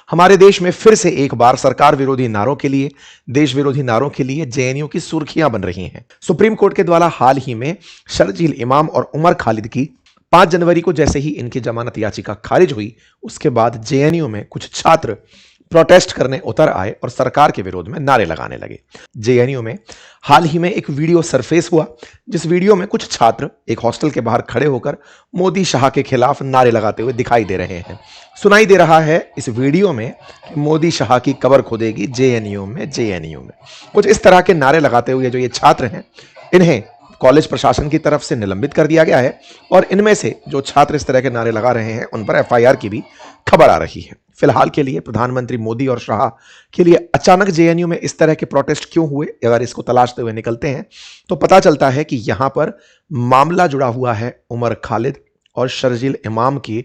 हमारे देश में फिर से एक बार सरकार विरोधी नारों के लिए, देश विरोधी नारों के लिए जेएनयू की सुर्खियां बन रही हैं। सुप्रीम कोर्ट के द्वारा हाल ही में शरजील इमाम और उमर खालिद की 5 जनवरी को जैसे ही इनकी जमानत याचिका खारिज हुई, उसके बाद जेएनयू में कुछ छात्र प्रोटेस्ट करने उतर आए और सरकार के विरोध में नारे लगाने लगे। जेएनयू में हाल ही में एक वीडियो सरफेस हुआ, जिस वीडियो में कुछ छात्र एक हॉस्टल के बाहर खड़े होकर मोदी शाह के खिलाफ नारे लगाते हुए दिखाई दे रहे हैं। सुनाई दे रहा है इस वीडियो में कि मोदी शाह की कब्र खोदेगी जेएनयू में। कुछ इस तरह के नारे लगाते हुए जो ये छात्र हैं, इन्हें कॉलेज प्रशासन की तरफ से निलंबित कर दिया गया है और इनमें से जो छात्र इस तरह के नारे लगा रहे हैं उन पर एफआईआर की भी खबर आ रही है। फिलहाल के लिए प्रधानमंत्री मोदी और शाह के लिए अचानक जेएनयू में इस तरह के प्रोटेस्ट क्यों हुए, अगर इसको तलाशते हुए निकलते हैं तो पता चलता है कि यहां पर मामला जुड़ा हुआ है उमर खालिद और शरजील इमाम की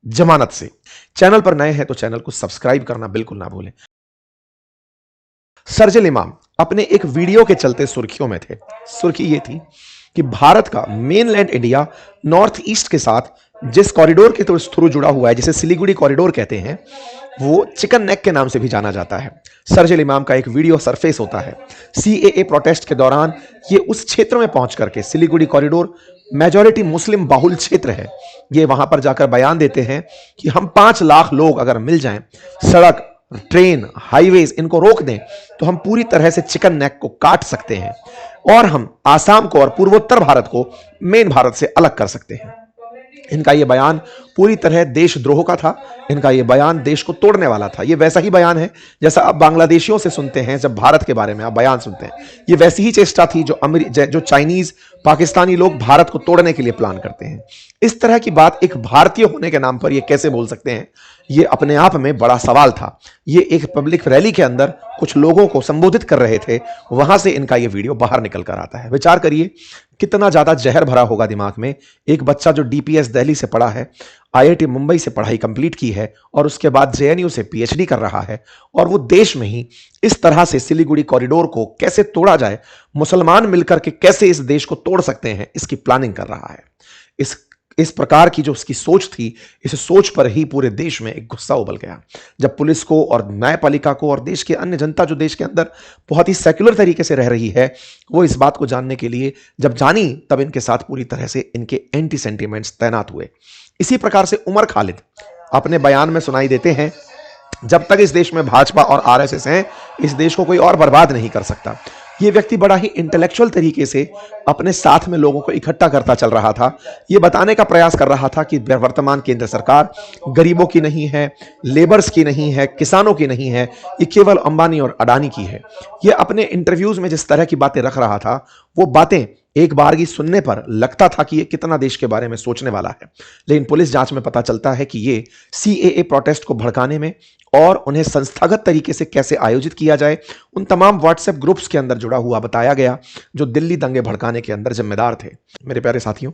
जमानत से। चैनल पर नए हैं तो चैनल को सब्सक्राइब करना बिल्कुल ना भूलें। शरजील इमाम अपने एक वीडियो के चलते सुर्खियों में थे। सुर्खी यह थी कि भारत का मेनलैंड इंडिया नॉर्थ ईस्ट के साथ जिस कॉरिडोर के थ्रू जुड़ा हुआ है, जिसे सिलीगुड़ी कॉरिडोर कहते हैं, वो चिकन नेक के नाम से भी जाना जाता है। शरजील इमाम का एक वीडियो सरफेस होता है। सीएए प्रोटेस्ट के दौरान ये उस क्षेत्र में पहुंच करके, सिलीगुड़ी कॉरिडोर मेजॉरिटी मुस्लिम बाहुल क्षेत्र है, ये वहां पर जाकर बयान देते हैं कि हम 5 लाख लोग अगर मिल जाएं, सड़क, ट्रेन, हाईवेज इनको रोक दें तो हम पूरी तरह से चिकन नेक को काट सकते हैं और हम आसाम को और पूर्वोत्तर भारत को मेन भारत से अलग कर सकते हैं। इनका यह बयान पूरी तरह देशद्रोह का था। इनका यह बयान देश को तोड़ने वाला था। यह वैसा ही बयान है जैसा आप बांग्लादेशियों से सुनते हैं जब भारत के बारे में आप बयान सुनते हैं। यह वैसी ही चेष्टा थी जो चाइनीज, पाकिस्तानी लोग भारत को तोड़ने के लिए प्लान करते हैं। इस तरह की बात एक भारतीय होने के नाम पर यह कैसे बोल सकते हैं, यह अपने आप में बड़ा सवाल था। यह एक पब्लिक रैली के अंदर कुछ लोगों को संबोधित कर रहे थे, वहां से इनका यह वीडियो बाहर निकल कर आता है। विचार करिए कितना ज्यादा जहर भरा होगा दिमाग में। एक बच्चा जो डीपीएस दिल्ली से पढ़ा है, आईआईटी मुंबई से पढ़ाई कंप्लीट की है और उसके बाद जेएनयू से पीएचडी कर रहा है, और वो देश में ही इस तरह से सिलीगुड़ी कॉरिडोर को कैसे तोड़ा जाए, मुसलमान मिलकर के कैसे इस देश को तोड़ सकते हैं, इसकी प्लानिंग कर रहा है। इस प्रकार की जो उसकी सोच थी, इस सोच पर ही पूरे देश में एक गुस्सा उबल गया। जब पुलिस को और न्यायपालिका को और देश के अन्य जनता जो देश के अंदर बहुत ही सेक्युलर तरीके से रह रही है, वो इस बात को जानने के लिए जब जानी, तब इनके साथ पूरी तरह से इनके एंटी सेंटिमेंट्स तैनात हुए। इसी प्रकार से उमर खालिद अपने बयान में सुनाई देते हैं, जब तक इस देश में भाजपा और आरएसएस हैं, इस देश को कोई और बर्बाद नहीं कर सकता। ये व्यक्ति बड़ा ही इंटेलेक्चुअल तरीके से अपने साथ में लोगों को इकट्ठा करता चल रहा था। ये बताने का प्रयास कर रहा था कि वर्तमान केंद्र सरकार गरीबों की नहीं है, लेबर्स की नहीं है, किसानों की नहीं है, ये केवल अंबानी और अडानी की है। ये अपने इंटरव्यूज में जिस तरह की बातें रख रहा था, वो बातें एक बार की सुनने पर लगता था कि ये कितना देश के बारे में सोचने वाला है। लेकिन पुलिस जांच में पता चलता है कि ये सीएए प्रोटेस्ट को भड़काने में और उन्हें संस्थागत तरीके से कैसे आयोजित किया जाए, उन तमाम व्हाट्सएप ग्रुप्स के अंदर जुड़ा हुआ बताया गया जो दिल्ली दंगे भड़काने के अंदर जिम्मेदार थे। मेरे प्यारे साथियों,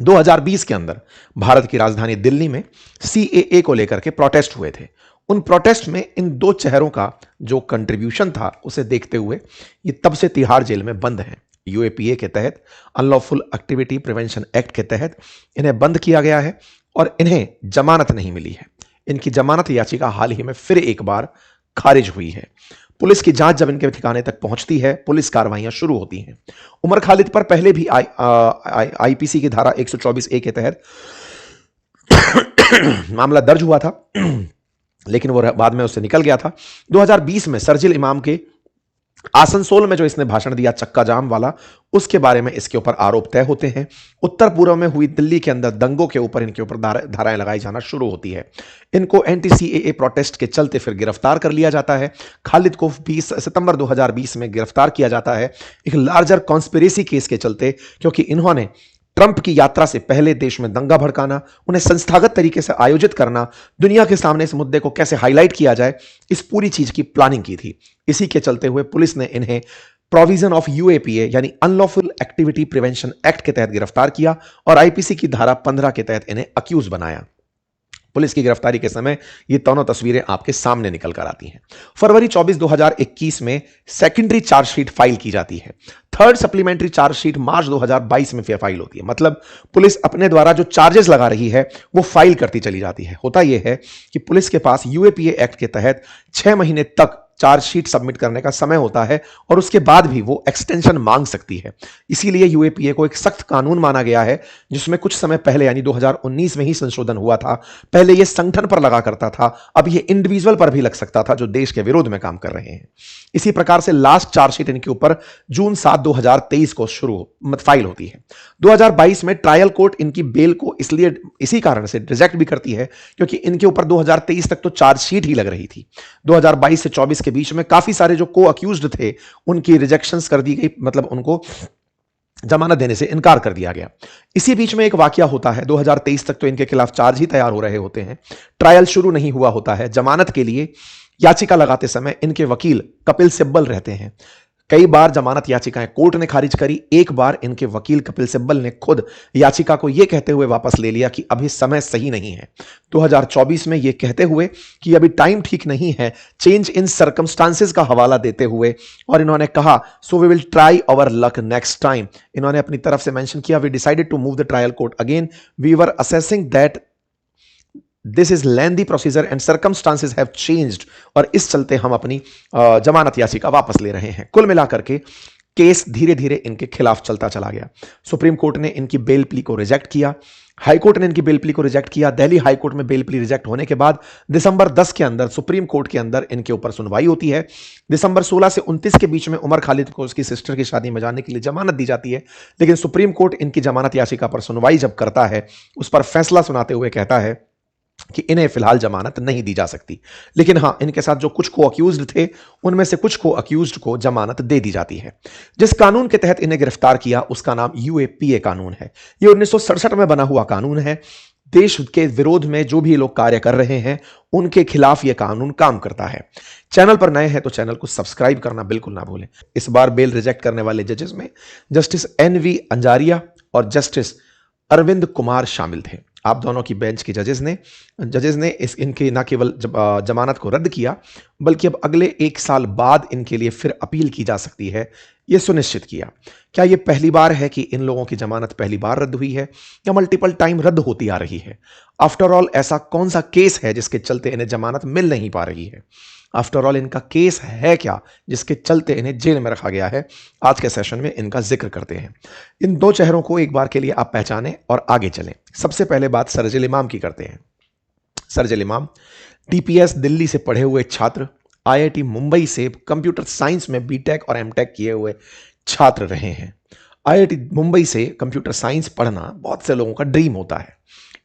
2020 के अंदर भारत की राजधानी दिल्ली में सीएए को लेकर के प्रोटेस्ट हुए थे। उन प्रोटेस्ट में इन 2 चेहरों का जो कंट्रीब्यूशन था, उसे देखते हुए ये तब से तिहाड़ जेल में बंद हैं। यूएपीए के तहत, अनलॉफुल एक्टिविटी प्रिवेंशन एक्ट के तहत इन्हें बंद किया गया है और इन्हें जमानत नहीं मिली है। इनकी जमानत याचिका हाल ही में फिर एक बार खारिज हुई है। पुलिस की जांच जब इनके ठिकाने तक पहुंचती है, पुलिस कार्रवाइयां शुरू होती हैं। उमर खालिद पर पहले भी आईपीसी की धारा 124A के तहत मामला दर्ज हुआ था, लेकिन वो बाद में उससे निकल गया था। 2020 में शरजील इमाम के आसनसोल में जो इसने भाषण दिया चक्का जाम वाला, उसके बारे में इसके ऊपर आरोप तय होते हैं। उत्तर पूर्व में हुई दिल्ली के अंदर दंगों के ऊपर इनके ऊपर धाराएं लगाई जाना शुरू होती है। इनको एंटी सीएए प्रोटेस्ट के चलते फिर गिरफ्तार कर लिया जाता है। खालिद को 20 सितंबर 2020 में गिरफ्तार किया जाता है एक लार्जर कॉन्स्पिरेसी केस के चलते, क्योंकि इन्होंने ट्रंप की यात्रा से पहले देश में दंगा भड़काना, उन्हें संस्थागत तरीके से आयोजित करना, दुनिया के सामने इस मुद्दे को कैसे हाईलाइट किया जाए, इस पूरी चीज की प्लानिंग की थी। इसी के चलते हुए पुलिस ने इन्हें प्रोविजन ऑफ यूएपीए यानी अनलॉफुल एक्टिविटी प्रिवेंशन एक्ट के तहत गिरफ्तार किया और आईपीसी की धारा 15 के तहत इन्हें अक्यूज बनाया। पुलिस की गिरफ्तारी के समय ये दोनों तस्वीरें आपके सामने निकल कर आती हैं। फरवरी 24 2021 में सेकेंडरी चार्जशीट फाइल की जाती है। थर्ड सप्लीमेंट्री चार्जशीट मार्च 2022 में फाइल होती है। मतलब पुलिस अपने द्वारा जो चार्जेस लगा रही है वो फाइल करती चली जाती है। होता यह है कि पुलिस के पास यूएपीए एक्ट के तहत 6 महीने तक चार्जशीट सबमिट करने का समय होता है और उसके बाद भी वो एक्सटेंशन मांग सकती है। इसीलिए यूएपीए को एक सख्त कानून माना गया है, जिसमें कुछ समय पहले यानी 2019 में ही संशोधन हुआ था। पहले ये संगठन पर लगा करता था, अब ये इंडिविजुअल पर भी लग सकता था जो देश के विरोध में काम कर रहे हैं। इसी प्रकार से लास्ट चार्जशीट इनके ऊपर जून 7 2023 को फाइल होती है। 2022 में ट्रायल कोर्ट इनकी बेल को इसी कारण से रिजेक्ट भी करती है, क्योंकि इनके ऊपर 2023 तक तो चार्जशीट ही लग रही थी। 2022 से 24 के बीच में काफी सारे जो को अक्यूज्ड थे उनकी रिजेक्शंस कर दी गई, मतलब उनको जमानत देने से इनकार कर दिया गया। इसी बीच में एक वाकया होता है। 2023 तक तो इनके खिलाफ चार्ज ही तैयार हो रहे होते हैं, ट्रायल शुरू नहीं हुआ होता है। जमानत के लिए याचिका लगाते समय इनके वकील कपिल सिब्बल रहते हैं। कई बार जमानत याचिकाएं कोर्ट ने खारिज करी, एक बार इनके वकील कपिल सिब्बल ने खुद याचिका को यह कहते हुए वापस ले लिया कि अभी समय सही नहीं है। 2024 में यह कहते हुए कि अभी टाइम ठीक नहीं है, चेंज इन सर्कमस्टांसेस का हवाला देते हुए, और इन्होंने कहा so we will try our luck next time. इन्होंने अपनी तरफ से मेंशन किया we decided to move the trial court again, we were assessing that this is lengthy procedure and circumstances have changed, और इस चलते हम अपनी जमानत याचिका वापस ले रहे हैं। कुल मिलाकर के केस धीरे धीरे इनके खिलाफ चलता चला गया। सुप्रीम कोर्ट ने इनकी बेल प्ली को रिजेक्ट किया, हाई कोर्ट ने इनकी बेल प्ली को रिजेक्ट किया। दिल्ली हाई कोर्ट में बेल प्ली रिजेक्ट होने के बाद दिसंबर 10 के अंदर सुप्रीम कोर्ट के अंदर इनके ऊपर सुनवाई होती है। दिसंबर 16 से 29 के बीच में उमर खालिद को उसकी सिस्टर की शादी में जाने के लिए जमानत दी जाती है, लेकिन सुप्रीम कोर्ट इनकी जमानत याचिका पर सुनवाई जब करता है, उस पर फैसला सुनाते हुए कहता है कि इन्हें फिलहाल जमानत नहीं दी जा सकती। लेकिन हां, इनके साथ जो कुछ को अक्यूज्ड थे उनमें से कुछ को अक्यूज्ड को जमानत दे दी जाती है। जिस कानून के तहत इन्हें गिरफ्तार किया उसका नाम यूएपीए कानून है। यह 1967 में बना हुआ कानून है। देश के विरोध में जो भी लोग कार्य कर रहे हैं उनके खिलाफ यह कानून काम करता है। चैनल पर नए हैं तो चैनल को सब्सक्राइब करना बिल्कुल ना भूलें। इस बार बेल रिजेक्ट करने वाले जजेस में जस्टिस एनवी अंजारिया और जस्टिस अरविंद कुमार शामिल थे। आप दोनों की बेंच के जजेस ने इनके न केवल जमानत को रद्द किया, बल्कि अब अगले 1 साल बाद इनके लिए फिर अपील की जा सकती है, यह सुनिश्चित किया। क्या यह पहली बार है कि इन लोगों की जमानत पहली बार रद्द हुई है या मल्टीपल टाइम रद्द होती आ रही है? आफ्टर ऑल ऐसा कौन सा केस है जिसके चलते इन्हें जमानत मिल नहीं पा रही है? आफ्टर ऑल इनका केस है क्या जिसके चलते इन्हें जेल में रखा गया है? आज के सेशन में इनका जिक्र करते हैं। इन दो चेहरों को एक बार के लिए आप पहचानें और आगे चलें। सबसे पहले बात सरजिल इमाम की करते हैं। सरजिल इमाम टीपीएस दिल्ली से पढ़े हुए छात्र, आईआईटी मुंबई से कंप्यूटर साइंस में बीटेक और एमटेक किए हुए छात्र रहे हैं। आईआईटी मुंबई से कंप्यूटर साइंस पढ़ना बहुत से लोगों का ड्रीम होता है।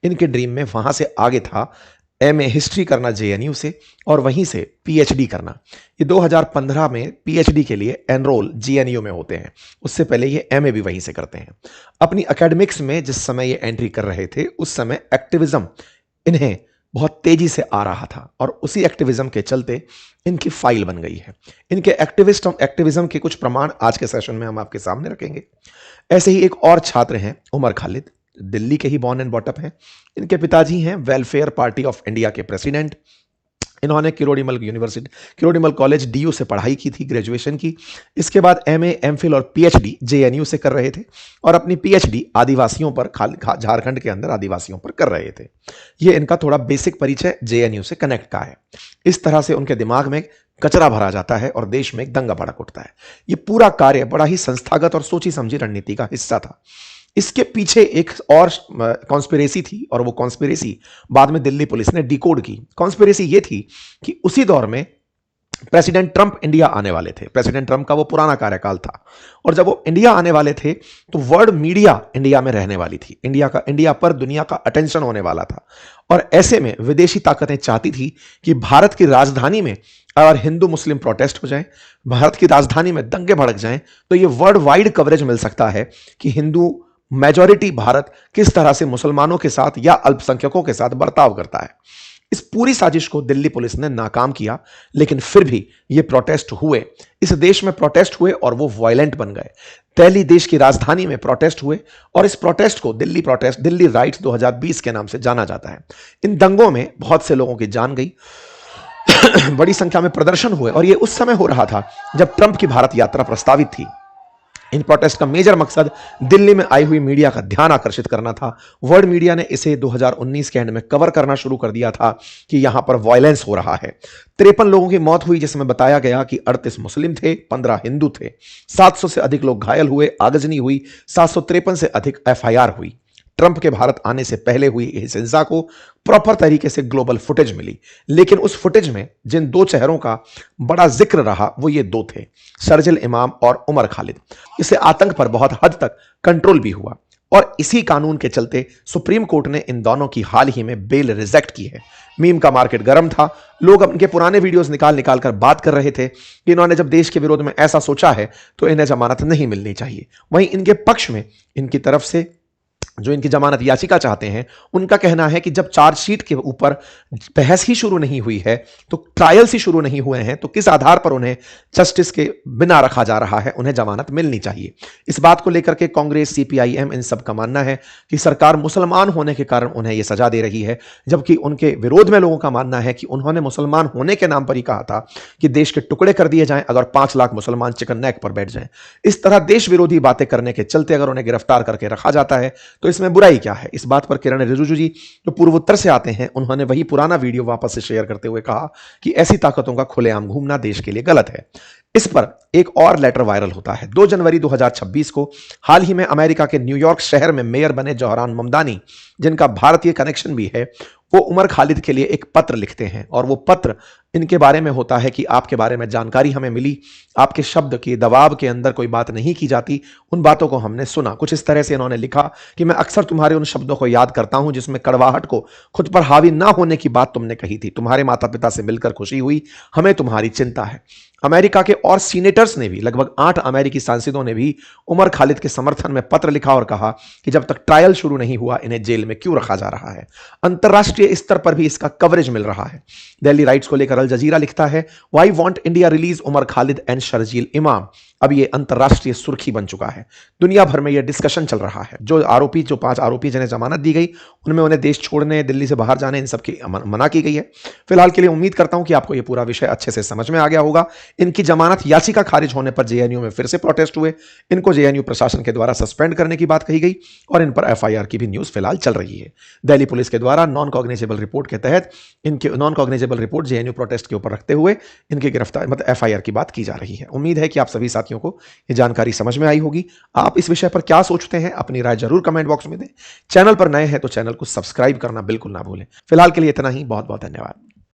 इनके ड्रीम में वहां से आगे था एमए हिस्ट्री करना जेएनयू से और वहीं से पीएचडी करना। ये 2015 में पीएचडी के लिए एनरोल जेएनयू में होते हैं, उससे पहले ये एमए भी वहीं से करते हैं। अपनी एकेडमिक्स में जिस समय ये एंट्री कर रहे थे उस समय एक्टिविज्म इन्हें बहुत तेजी से आ रहा था और उसी एक्टिविज्म के चलते इनकी फाइल बन गई है। इनके एक्टिविज्म के कुछ प्रमाण आज के सेशन में हम आपके सामने रखेंगे। ऐसे ही एक और छात्र हैं उमर खालिद, दिल्ली के ही बॉर्न एंड बॉटअप हैं। इनके पिताजी हैं वेलफेयर पार्टी ऑफ इंडिया के प्रेसिडेंट। इन्होंने किरोड़ीमल कॉलेज डीयू से पढ़ाई की थी, ग्रेजुएशन की। इसके बाद एमए, एमफिल और पीएचडी जेएनयू से कर रहे थे और अपनी पीएचडी आदिवासियों पर, झारखंड के अंदर आदिवासियों पर कर रहे थे। ये इनका थोड़ा बेसिक परिचय जेएनयू से कनेक्ट का है। इस तरह से उनके दिमाग में कचरा भरा जाता है और देश में एक दंगा भड़क उठता है। ये पूरा कार्य बड़ा ही संस्थागत और सोची समझी रणनीति का हिस्सा था। इसके पीछे एक और कॉन्स्पिरेसी थी और वो कॉन्स्पिरेसी बाद में दिल्ली पुलिस ने डिकोड की। कॉन्स्पिरेसी ये थी कि उसी दौर में प्रेसिडेंट ट्रंप इंडिया आने वाले थे। प्रेसिडेंट ट्रंप का वो पुराना कार्यकाल था और जब वो इंडिया आने वाले थे तो वर्ल्ड मीडिया इंडिया में रहने वाली थी। इंडिया पर दुनिया का अटेंशन होने वाला था और ऐसे में विदेशी ताकतें चाहती थी कि भारत की राजधानी में अगर हिंदू मुस्लिम प्रोटेस्ट हो जाए, भारत की राजधानी में दंगे भड़क जाएं, तो ये वर्ल्ड वाइड कवरेज मिल सकता है कि हिंदू मेजॉरिटी भारत किस तरह से मुसलमानों के साथ या अल्पसंख्यकों के साथ बर्ताव करता है। इस पूरी साजिश को दिल्ली पुलिस ने नाकाम किया, लेकिन फिर भी ये प्रोटेस्ट हुए, इस देश में प्रोटेस्ट हुए और वो वायलेंट बन गए। दिल्ली देश की राजधानी में प्रोटेस्ट हुए और इस प्रोटेस्ट को दिल्ली राइट्स 2020 के नाम से जाना जाता है। इन दंगों में बहुत से लोगों की जान गई, बड़ी संख्या में प्रदर्शन हुए और यह उस समय हो रहा था जब ट्रंप की भारत यात्रा प्रस्तावित थी। इन प्रोटेस्ट का मेजर मकसद दिल्ली में आई हुई मीडिया का ध्यान आकर्षित करना था। वर्ल्ड मीडिया ने इसे 2019 के एंड में कवर करना शुरू कर दिया था कि यहां पर वायलेंस हो रहा है। 53 लोगों की मौत हुई, जिसमें बताया गया कि 38 मुस्लिम थे, 15 हिंदू थे। 700 से अधिक लोग घायल हुए, आगजनी हुई, 753 से अधिक एफआईआर हुई। ट्रंप के भारत आने से पहले हुई इस हिंसा को प्रॉपर तरीके से ग्लोबल फुटेज मिली, लेकिन उस फुटेज में जिन दो चेहरों का बड़ा जिक्र रहा वो ये दो थे, शर्जिल इमाम और उमर खालिद। इससे आतंक पर बहुत हद तक कंट्रोल भी हुआ और इसी कानून के चलते सुप्रीम कोर्ट ने इन दोनों की हाल ही में बेल रिजेक्ट की है। मीम का मार्केट गर्म था, लोग उनके पुराने वीडियोस निकाल निकाल कर बात कर रहे थे कि इन्होंने जब देश के विरोध में ऐसा सोचा है तो इन्हें जमानत नहीं मिलनी चाहिए। वहीं इनके पक्ष में इनकी तरफ से जो इनकी जमानत याचिका चाहते हैं, उनका कहना है कि जब चार्जशीट के ऊपर बहस ही शुरू नहीं हुई है, तो ट्रायल्स ही शुरू नहीं हुए हैं, तो किस आधार पर उन्हें जस्टिस के बिना रखा जा रहा है, उन्हें जमानत मिलनी चाहिए। इस बात को लेकर के कांग्रेस, सीपीआईएम इन सब का मानना है कि सरकार मुसलमान होने के कारण उन्हें यह सजा दे रही है, जबकि उनके विरोध में लोगों का मानना है कि उन्होंने मुसलमान होने के नाम पर ही कहा था कि देश के टुकड़े कर दिए जाएं अगर 5 लाख मुसलमान चिकन नेक पर बैठ जाएं। इस तरह देश विरोधी बातें करने के चलते अगर उन्हें गिरफ्तार करके रखा जाता है तो इसमें बुराई क्या है। इस बात पर किरण रिजिजू जी जो पूर्वोत्तर से आते हैं, उन्होंने वही पुराना वीडियो वापस से शेयर करते हुए कहा कि ऐसी ताकतों का खुलेआम घूमना देश के लिए गलत है। इस पर एक और लेटर वायरल होता है। 2 जनवरी 2026 को हाल ही में अमेरिका के न्यूयॉर्क शहर में मेयर बने जौहरान ममदानी, जिनका भारतीय कनेक्शन भी है, वो उमर खालिद के लिए एक पत्र लिखते हैं और वो पत्र इनके बारे में होता है कि आपके बारे में जानकारी हमें मिली, आपके शब्द के दबाव के अंदर कोई बात नहीं की जाती, उन बातों को हमने सुना। कुछ इस तरह से इन्होंने लिखा कि मैं अक्सर तुम्हारे उन शब्दों को याद करता हूं जिसमें कड़वाहट को खुद पर हावी ना होने की बात तुमने कही थी। तुम्हारे माता पिता से मिलकर खुशी हुई, हमें तुम्हारी चिंता है। अमेरिका के और सीनेटर्स ने भी, लगभग 8 अमेरिकी सांसदों ने भी उमर खालिद के समर्थन में पत्र लिखा और कहा कि जब तक ट्रायल शुरू नहीं हुआ इन्हें जेल में क्यों रखा जा रहा है। अंतरराष्ट्रीय स्तर पर भी इसका कवरेज मिल रहा है। दिल्ली राइट्स को लेकर अल जजीरा लिखता है, why want India release Umar Khalid and Sharjeel Imam. अब ये अंतरराष्ट्रीय सुर्खी बन चुका है, दुनिया भर में यह डिस्कशन चल रहा है। जो 5 आरोपी जिन्हें जमानत दी गई, उनमें उन्हें देश छोड़ने, दिल्ली से बाहर जाने, इन सब की मना की गई है। फिलहाल के लिए उम्मीद करता हूं कि आपको यह पूरा विषय अच्छे से समझ में आ गया होगा। इनकी जमानत याचिका खारिज होने पर जेएनयू में फिर से प्रोटेस्ट हुए, इनको जेएनयू प्रशासन के द्वारा सस्पेंड करने की बात कही गई और इन पर एफआईआर की भी न्यूज फिलहाल चल रही है। दिल्ली पुलिस के द्वारा नॉन कॉग्निजेबल रिपोर्ट के तहत इनके non cognizable report JNU protest के ऊपर रखते हुए इनकी गिरफ्तार मतलब एफआईआर की बात की जा रही है। उम्मीद है कि आप सभी साथियों को ये जानकारी समझ में आई होगी। आप इस विषय पर क्या सोचते हैं, अपनी राय जरूर कमेंट बॉक्स में दें। चैनल पर नए हैं तो चैनल को सब्सक्राइब करना बिल्कुल ना भूलें। फिलहाल के लिए इतना ही, बहुत बहुत धन्यवाद।